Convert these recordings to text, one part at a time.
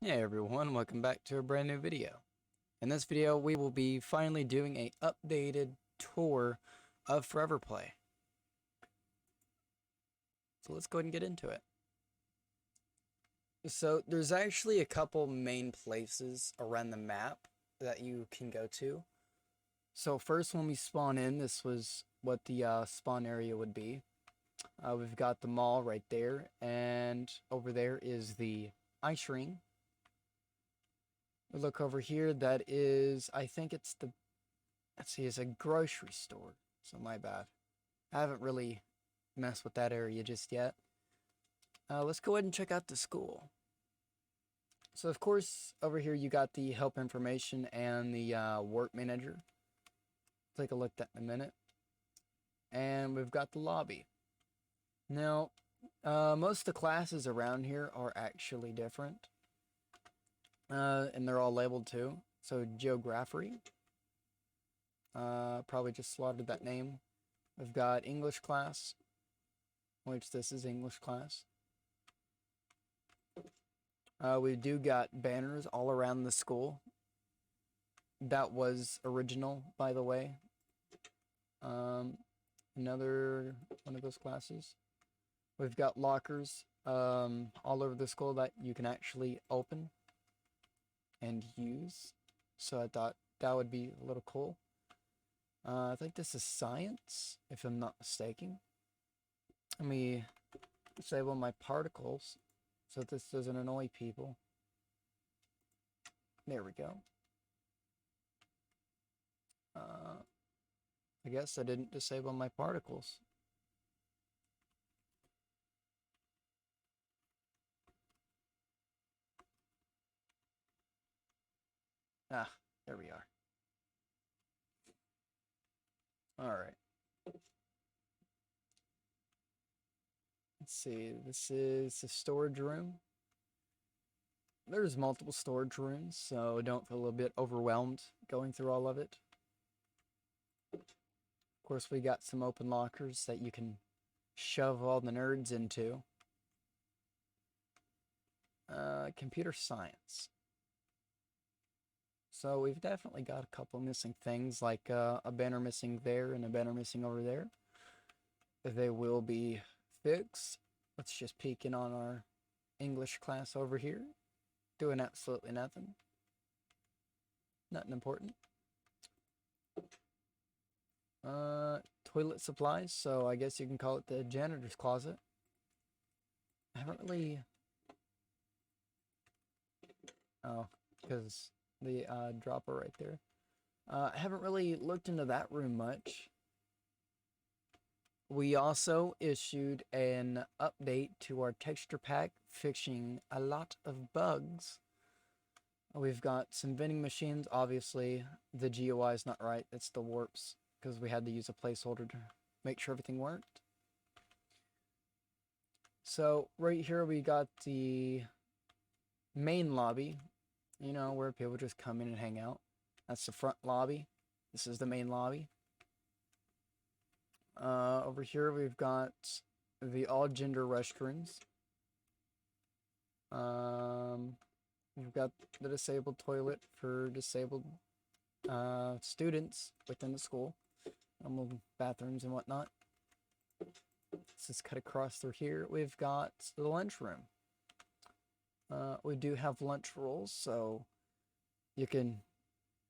Hey everyone, welcome back to a brand new video. In this video, we will be finally doing a updated tour of Foreverplay. So let's go ahead and get into it. So there's actually a couple main places around the map that you can go to. So first when we spawn in, this was what the spawn area would be. We've got the mall right there, and over there is the ice ring. We look over here, that is, I think it's the, let's see, it's a grocery store. So my bad. I haven't really messed with that area just yet. Let's go ahead and check out the school. So of course, over here you got the help information and the work manager. Take a look at that in a minute. And we've got the lobby. Now, most of the classes around here are actually different. And they're all labeled too. So geography. Probably just slaughtered that name. We've got English class, which this is English class. We do got banners all around the school. That was original, by the way. Another one of those classes. We've got lockers all over the school that you can actually open and use. So I thought that would be a little cool. I think this is science, if I'm not mistaken. Let me disable my particles so this doesn't annoy people. There we go. I guess I didn't disable my particles. Ah, there we are. Alright. Let's see, this is the storage room. There's multiple storage rooms, so don't feel a bit overwhelmed going through all of it. Of course, we got some open lockers that you can shove all the nerds into. Computer science. So we've definitely got a couple missing things, like a banner missing there and a banner missing over there. They will be fixed. Let's just peek in on our English class over here. Doing absolutely nothing. Nothing important. Toilet supplies, so I guess you can call it the janitor's closet. I haven't really... Oh, because the dropper right there. I haven't really looked into that room much. We also issued an update to our texture pack, fixing a lot of bugs. We've got some vending machines. Obviously, the GUI is not right. It's the warps, because we had to use a placeholder to make sure everything worked. So right here we got the main lobby, you know, where people just come in and hang out. That's the front lobby. This is the main lobby. Over here we've got the all gender restrooms. We've got the disabled toilet for disabled students within the school. Bathrooms and whatnot. Let's just cut across through here. We've got the lunchroom. We do have lunch rolls, so you can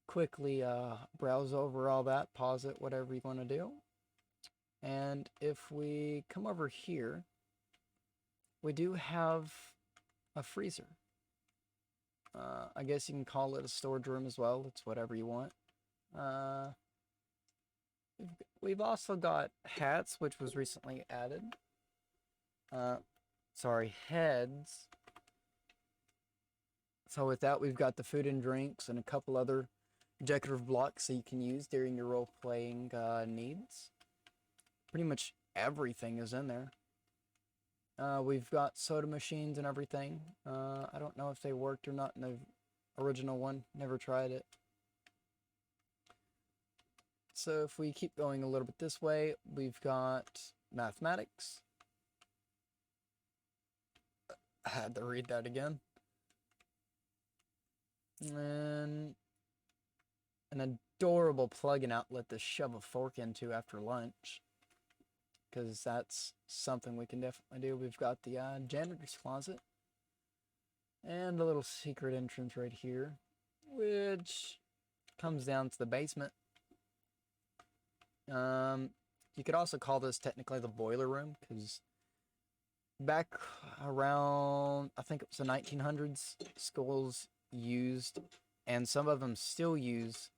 quickly browse over all that, pause it, whatever you want to do. And if we come over here, we do have a freezer. I guess you can call it a storage room as well. It's whatever you want. We've also got hats, which was recently added. Sorry, heads. So with that, we've got the food and drinks and a couple other decorative blocks that you can use during your role-playing needs. Pretty much everything is in there. We've got soda machines and everything. I don't know if they worked or not in the original one. Never tried it. So if we keep going a little bit this way, we've got mathematics. I had to read that again. And an adorable plug-in outlet to shove a fork into after lunch, because that's something we can definitely do. We've got the janitor's closet and a little secret entrance right here, which comes down to the basement. You could also call this technically the boiler room, because back around, I think it was the 1900s, schools used, and some of them still use,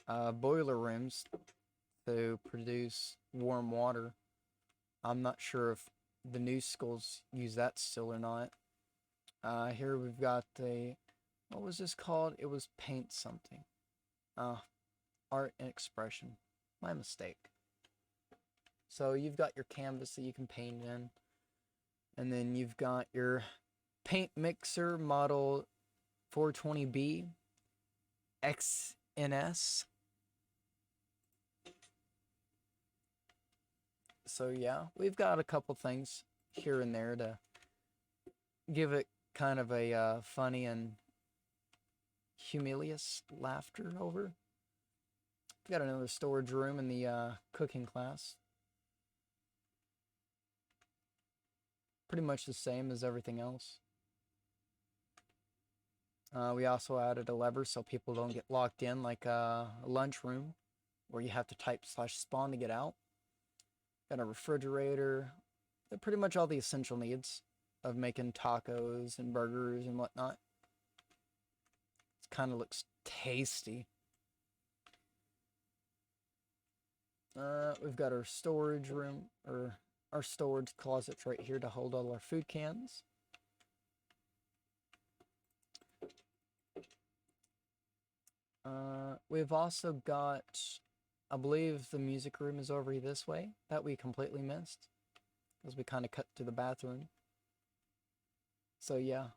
boiler rooms to produce warm water. I'm not sure if the new schools use that still or not. Here we've got what was this called? It was paint something. Art and expression. My mistake. So you've got your canvas that you can paint in. And then you've got your paint mixer model 420B XNS. So yeah, we've got a couple things here and there to give it kind of a funny and humilious laughter over. We've got another storage room in the cooking class. Pretty much the same as everything else. We also added a lever so people don't get locked in like a lunchroom where you have to type /spawn to get out. Got a refrigerator. They're pretty much all the essential needs of making tacos and burgers and whatnot. It kind of looks tasty. We've got our storage room, or our storage closets right here to hold all our food cans. We've also got, I believe the music room is over this way, that we completely missed, because we kind of cut to the bathroom. So yeah,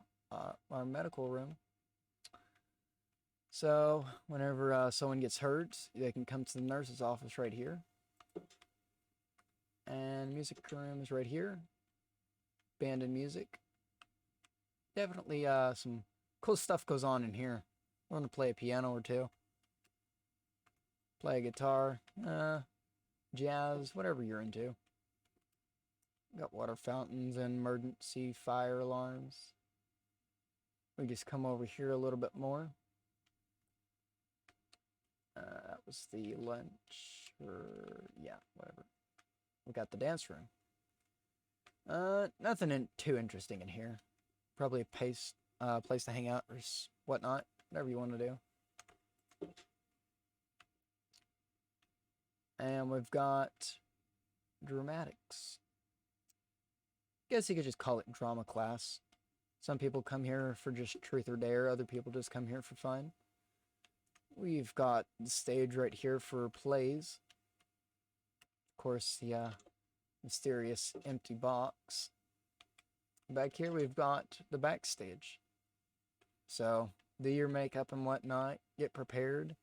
our medical room. So whenever someone gets hurt, they can come to the nurse's office right here. And music room is right here. Band and music. Definitely some cool stuff goes on in here. I want to play a piano or two. Play a guitar, jazz, whatever you're into. Got water fountains and emergency fire alarms. We just come over here a little bit more. That was the lunch, or yeah, whatever. We got the dance room. Nothing too interesting in here. Probably a place to hang out or whatnot, whatever you want to do. And we've got dramatics. Guess you could just call it drama class. Some people come here for just truth or dare. Other people just come here for fun. We've got the stage right here for plays. Of course, the mysterious empty box. Back here we've got the backstage. So do your makeup and whatnot, get prepared,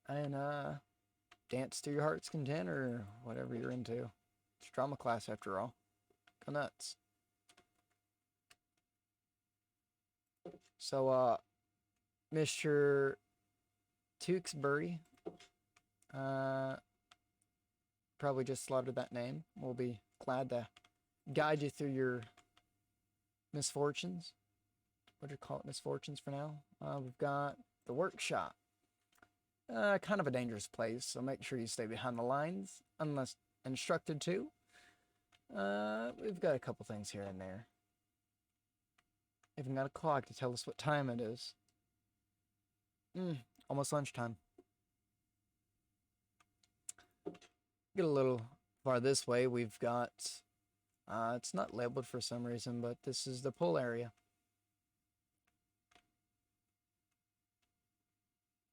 and dance to your heart's content or whatever you're into. It's drama class after all. Go nuts. So Mr. Tewksbury, probably just slaughtered that name. We'll be glad to guide you through your misfortunes. What do you call it? Misfortunes for now. We've got the workshop. Kind of a dangerous place, so make sure you stay behind the lines, unless instructed to. We've got a couple things here and there. Even got a clock to tell us what time it is. Almost lunchtime. Get a little far this way, we've got, it's not labeled for some reason, but this is the pool area.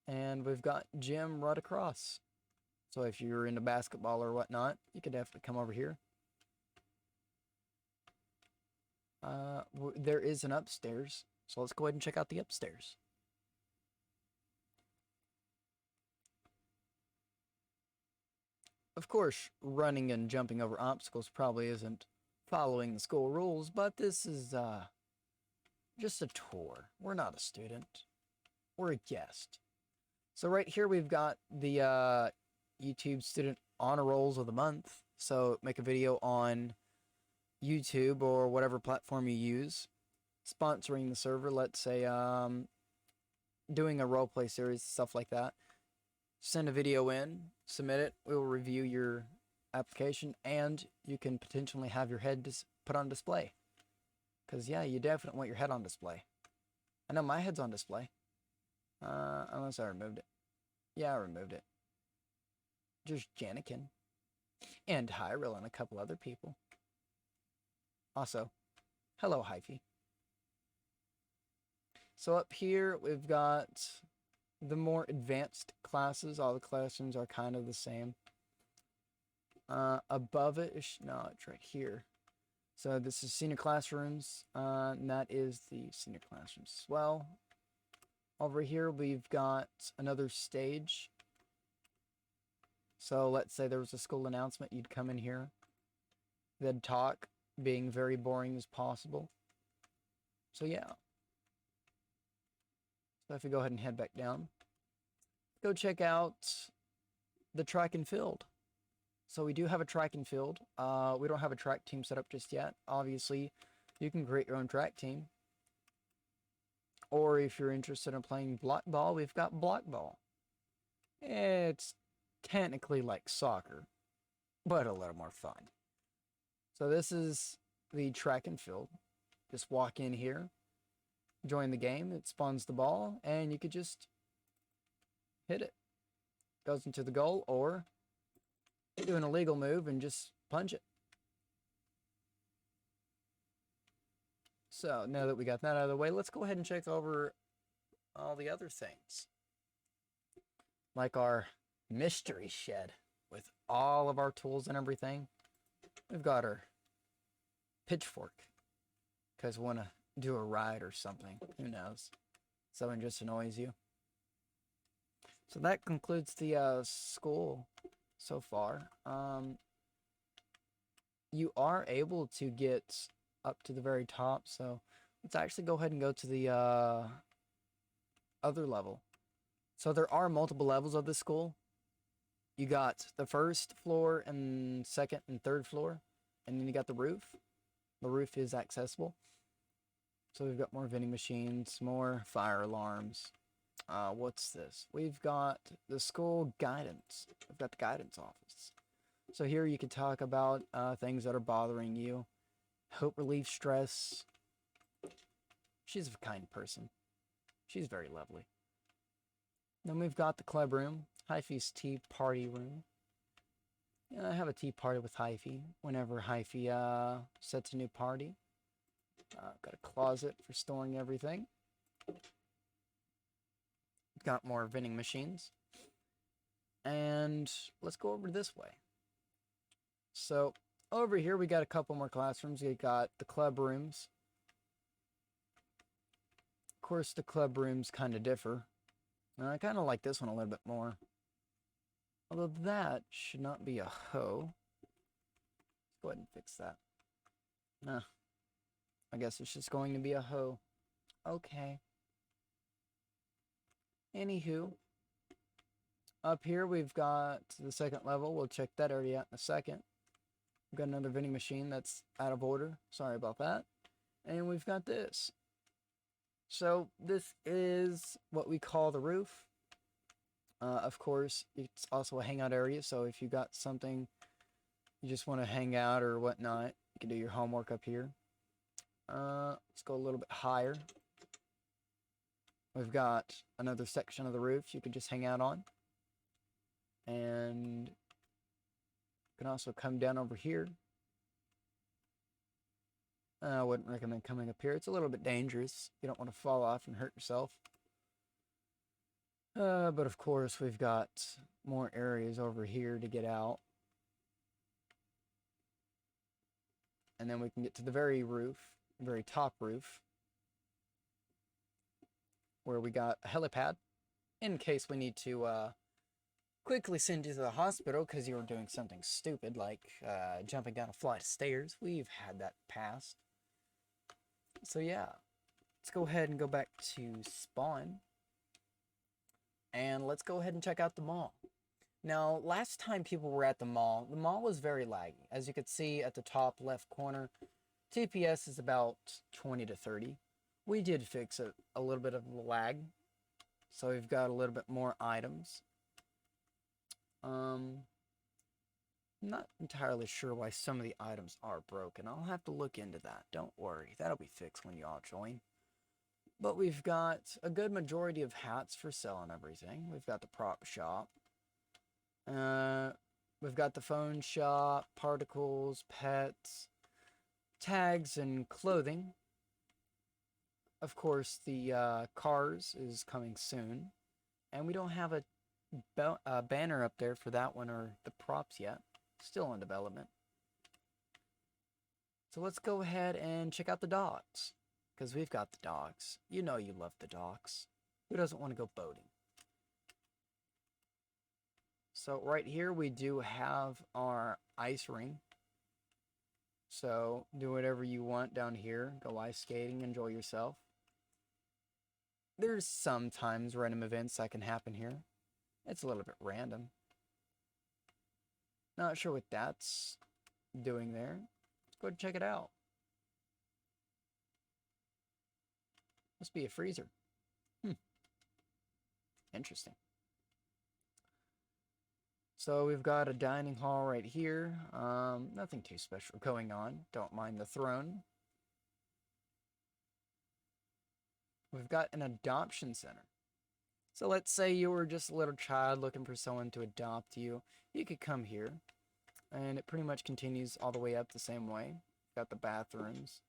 And we've got gym right across. So if you're into basketball or whatnot, you could definitely come over here. There is an upstairs, so let's go ahead and check out the upstairs. Of course, running and jumping over obstacles probably isn't following the school rules, but this is just a tour. We're not a student. or a guest. So right here we've got the YouTube Student Honor Rolls of the month. So make a video on YouTube or whatever platform you use, sponsoring the server, let's say doing a roleplay series, stuff like that. Send a video in, submit it, we will review your application, and you can potentially have your head put on display. Because, yeah, you definitely want your head on display. I know my head's on display. Unless I removed it. Yeah, I removed it. Just Janikin. And Hyrule and a couple other people. Also, hello, Hyphy. So up here, we've got the more advanced classes. All the classrooms are kind of the same. Above it, no, it's right here. So this is senior classrooms, and that is the senior classrooms as well. Over here, we've got another stage. So let's say there was a school announcement, you'd come in here. They'd talk, being very boring as possible. So yeah. So if we go ahead and head back down, go check out the track and field. So we do have a track and field. We don't have a track team set up just yet. Obviously, you can create your own track team. Or if you're interested in playing block ball, we've got block ball. It's technically like soccer, but a little more fun. So this is the track and field. Just walk in here, join the game, it spawns the ball, and you could just hit it. Goes into the goal, or do an illegal move and just punch it. So now that we got that out of the way, let's go ahead and check over all the other things. Like our mystery shed with all of our tools and everything. We've got our pitchfork, because we want to do a ride or something. Who knows? Someone just annoys you. So that concludes the school so far. You are able to get up to the very top, so let's actually go ahead and go to the other level. So there are multiple levels of this school. You got the first floor and second and third floor, and then you got the roof. The roof is accessible. So we've got more vending machines, more fire alarms. What's this? We've got the school guidance. We've got the guidance office. So here you can talk about things that are bothering you. Help relieve stress. She's a kind person. She's very lovely. Then we've got the club room. Hyphy's tea party room. Yeah, I have a tea party with Hyphy whenever Hyphy sets a new party. Got a closet for storing everything. Got more vending machines. And let's go over this way. So over here we got a couple more classrooms. We got the club rooms. Of course, the club rooms kind of differ. I kind of like this one a little bit more. Although that should not be a hoe. Let's go ahead and fix that. Nah. I guess it's just going to be a hoe. Okay. Anywho. Up here we've got the second level. We'll check that area out in a second. We've got another vending machine that's out of order. Sorry about that. And we've got this. So this is what we call the roof. Of course, it's also a hangout area. So if you got something you just want to hang out or whatnot, you can do your homework up here. Let's go a little bit higher. We've got another section of the roof you can just hang out on. And you can also come down over here. I wouldn't recommend coming up here. It's a little bit dangerous. You don't want to fall off and hurt yourself. But of course, we've got more areas over here to get out. And then we can get to the very top roof, where we got a helipad, in case we need to quickly send you to the hospital because you were doing something stupid, like jumping down a flight of stairs. We've had that past. So yeah, let's go ahead and go back to spawn. And let's go ahead and check out the mall. Now, last time people were at the mall was very laggy. As you could see at the top left corner, TPS is about 20 to 30. We did fix a little bit of the lag, so we've got a little bit more items. I'm not entirely sure why some of the items are broken. I'll have to look into that. Don't worry, that'll be fixed when you all join. But we've got a good majority of hats for sale and everything. We've got the prop shop. We've got the phone shop, particles, pets, tags, and clothing. Of course, the cars is coming soon. And we don't have a banner up there for that one or the props yet. Still in development. So let's go ahead and check out the docks. Because we've got the docks. You know you love the docks. Who doesn't want to go boating? So right here we do have our ice ring. So do whatever you want down here. Go ice skating, enjoy yourself. There's sometimes random events that can happen here. It's a little bit random. Not sure what that's doing there. Let's go check it out. Must be a freezer. Interesting. So we've got a dining hall right here. Nothing too special going on. Don't mind the throne. We've got an adoption center. So let's say you were just a little child looking for someone to adopt you. You could come here. And it pretty much continues all the way up the same way. Got the bathrooms.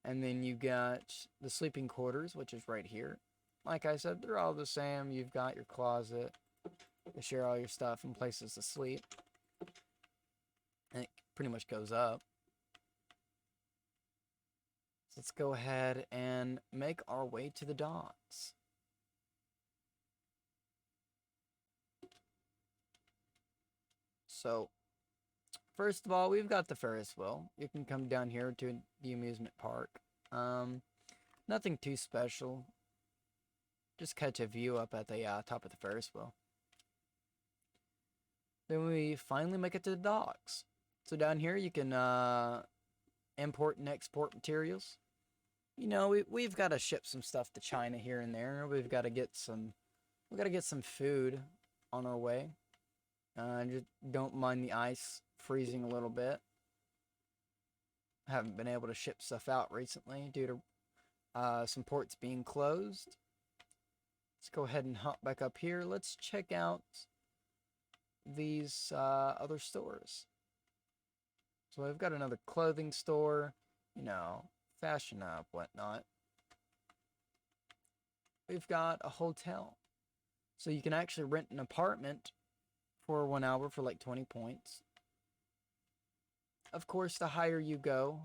And then you got the sleeping quarters, which is right here. Like I said, they're all the same. You've got your closet. You share all your stuff and places to sleep. And it pretty much goes up. So let's go ahead and make our way to the docks. So, first of all, we've got the Ferris wheel. You can come down here to the amusement park. Nothing too special. Just catch a view up at the top of the Ferris wheel. Then we finally make it to the docks. So down here you can import and export materials. You know, we've got to ship some stuff to China here and there. We've got to get some food on our way. Just don't mind the ice freezing a little bit. Haven't been able to ship stuff out recently due to some ports being closed. Let's go ahead and hop back up here. Let's check out these other stores. So I've got another clothing store, you know, fashion up, whatnot. We've got a hotel. So you can actually rent an apartment for 1 hour for like 20 points. Of course, the higher you go,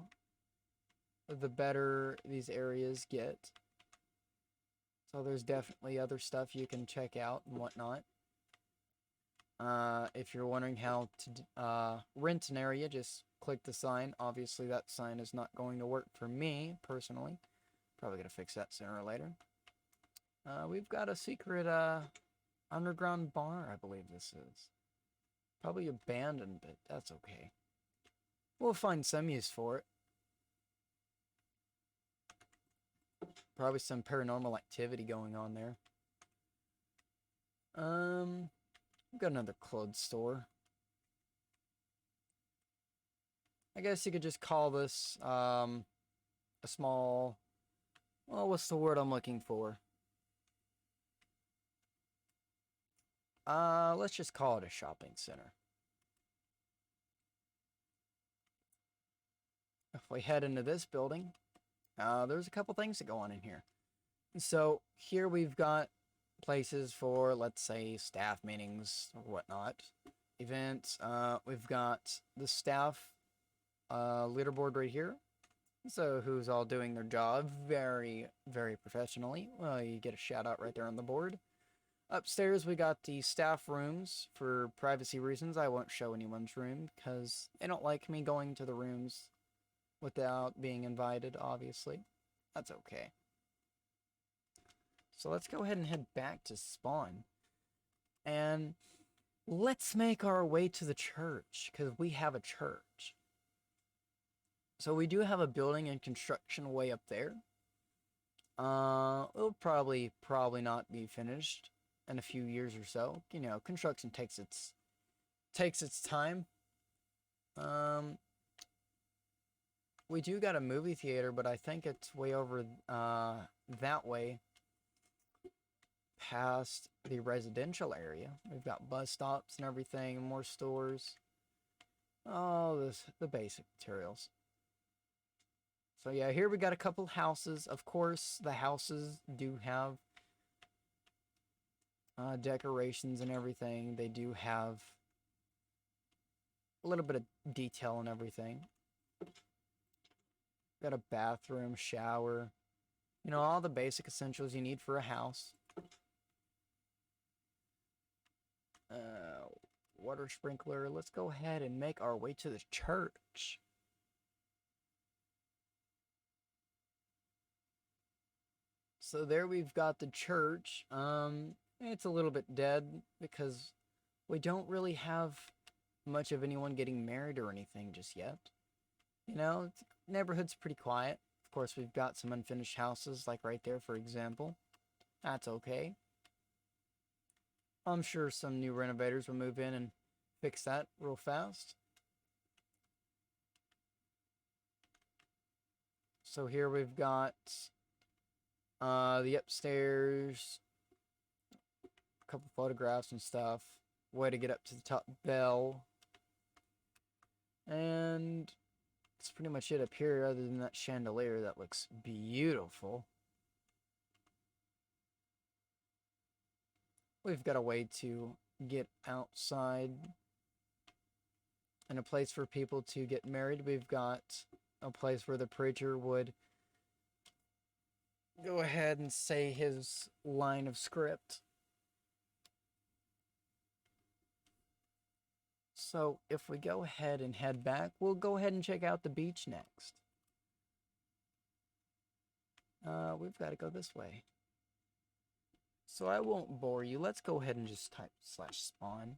the better these areas get. So there's definitely other stuff you can check out and whatnot. If you're wondering how to rent an area, just click the sign. Obviously, that sign is not going to work for me, personally. Probably going to fix that sooner or later. We've got a secret underground bar, I believe this is. Probably abandoned, but that's okay. We'll find some use for it. Probably some paranormal activity going on there. We've got another clothes store. I guess you could just call this a small... Well, what's the word I'm looking for? Let's just call it a shopping center. If we head into this building, there's a couple things that go on in here. So here we've got places for, let's say, staff meetings or whatnot, events. We've got the staff leaderboard right here. So who's all doing their job very, very professionally. Well, you get a shout out right there on the board. Upstairs, we got the staff rooms. For privacy reasons, I won't show anyone's room because they don't like me going to the rooms without being invited, obviously. That's okay. So let's go ahead and head back to spawn. And let's make our way to the church, because we have a church. So we do have a building and construction way up there. It'll probably not be finished in a few years or so. You know, construction takes its time. We do got a movie theater, but I think it's way over that way, past the residential area. We've got bus stops and everything, more stores. Oh, the basic materials. So yeah, here we got a couple houses. Of course, the houses do have decorations and everything. They do have a little bit of detail and everything. Got a bathroom, shower. You know, all the basic essentials you need for a house. Water sprinkler. Let's go ahead and make our way to the church. So there we've got the church. It's a little bit dead because we don't really have much of anyone getting married or anything just yet. You know, the neighborhood's pretty quiet. Of course, we've got some unfinished houses, like right there, for example. That's okay. I'm sure some new renovators will move in and fix that real fast. So here we've got the upstairs, a couple photographs and stuff, way to get up to the top bell, and that's pretty much it up here, other than that chandelier that looks beautiful. We've got a way to get outside and a place for people to get married. We've got a place where the preacher would go ahead and say his line of script. So if we go ahead and head back, we'll go ahead and check out the beach next. We've got to go this way. So I won't bore you. Let's go ahead and just type /spawn.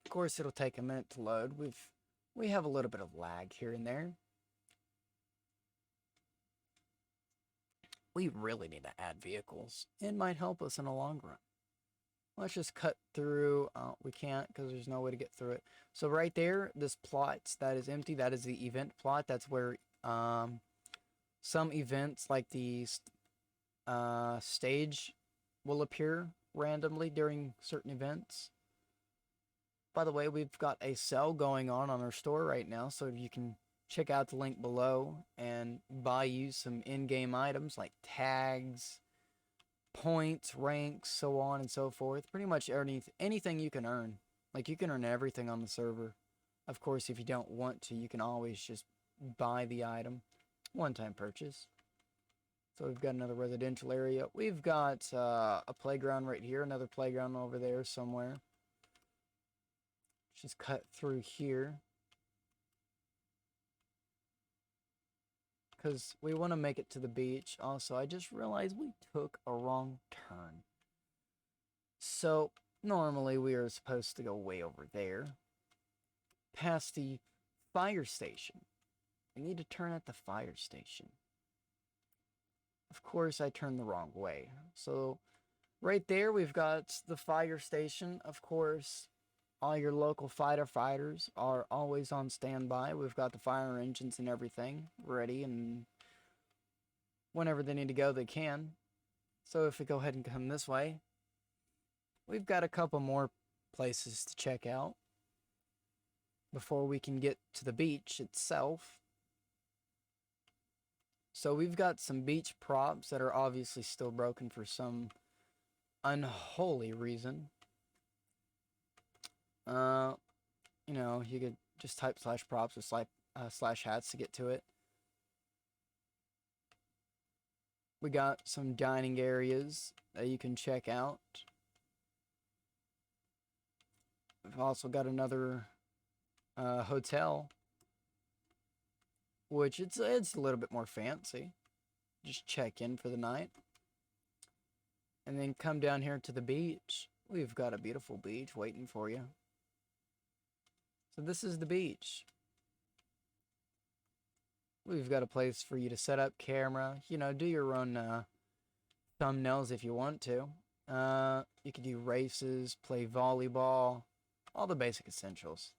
Of course, it'll take a minute to load. We have a little bit of lag here and there. We really need to add vehicles. It might help us in the long run. Let's just cut through. We can't because there's no way to get through it. So right there, this plot that is empty, that is the event plot. That's where some events like the stage will appear randomly during certain events. By the way, we've got a sale going on our store right now, so you can check out the link below and buy you some in-game items like tags, points, ranks, so on and so forth. Pretty much anything you can earn. Like, you can earn everything on the server. Of course, if you don't want to, you can always just buy the item. One-time purchase. So we've got another residential area. We've got a playground right here, another playground over there somewhere. Just cut through here, because we want to make it to the beach. Also, I just realized we took a wrong turn. So normally we are supposed to go way over there, past the fire station. We need to turn at the fire station. Of course, I turned the wrong way. So right there, we've got the fire station. Of course, all your local firefighters are always on standby. We've got the fire engines and everything ready, and whenever they need to go, they can. So if we go ahead and come this way, we've got a couple more places to check out before we can get to the beach itself. So we've got some beach props that are obviously still broken for some unholy reason. You know, you could just type /props or /hats to get to it. We got some dining areas that you can check out. We've also got another hotel, which it's a little bit more fancy. Just check in for the night. and then come down here to the beach. We've got a beautiful beach waiting for you. So this is the beach. We've got a place for you to set up camera, do your own thumbnails if you want to. You could do races, play volleyball, all the basic essentials.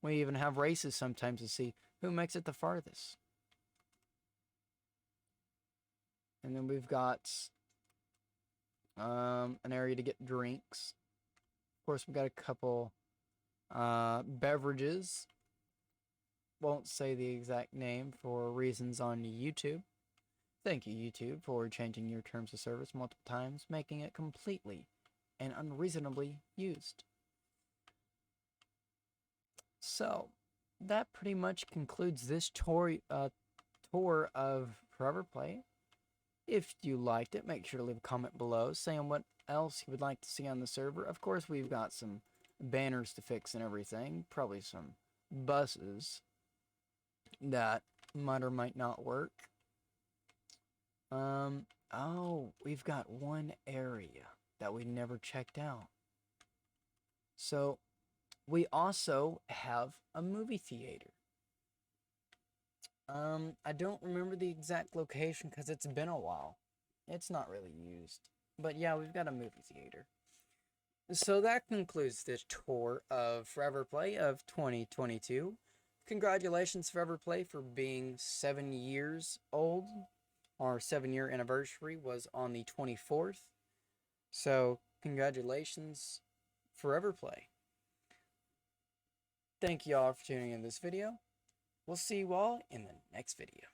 We even have races sometimes to see who makes it the farthest. And then we've got an area to get drinks. Of course, we've got a couple beverages. Won't say the exact name for reasons on YouTube. Thank you, YouTube, for changing your terms of service multiple times, making it completely and unreasonably used. So, that pretty much concludes this tour of Foreverplay. If you liked it, make sure to leave a comment below saying what else you would like to see on the server. Of course, we've got some banners to fix and everything. Probably some buses that might or might not work. Oh, we've got one area that we never checked out. So, we also have a movie theater. I don't remember the exact location because it's been a while. It's not really used. But yeah, we've got a movie theater. So that concludes this tour of Foreverplay of 2022. Congratulations, Foreverplay, for being 7 years old. Our 7-year anniversary was on the 24th. So, congratulations, Foreverplay. Thank you all for tuning in this video. We'll see you all in the next video.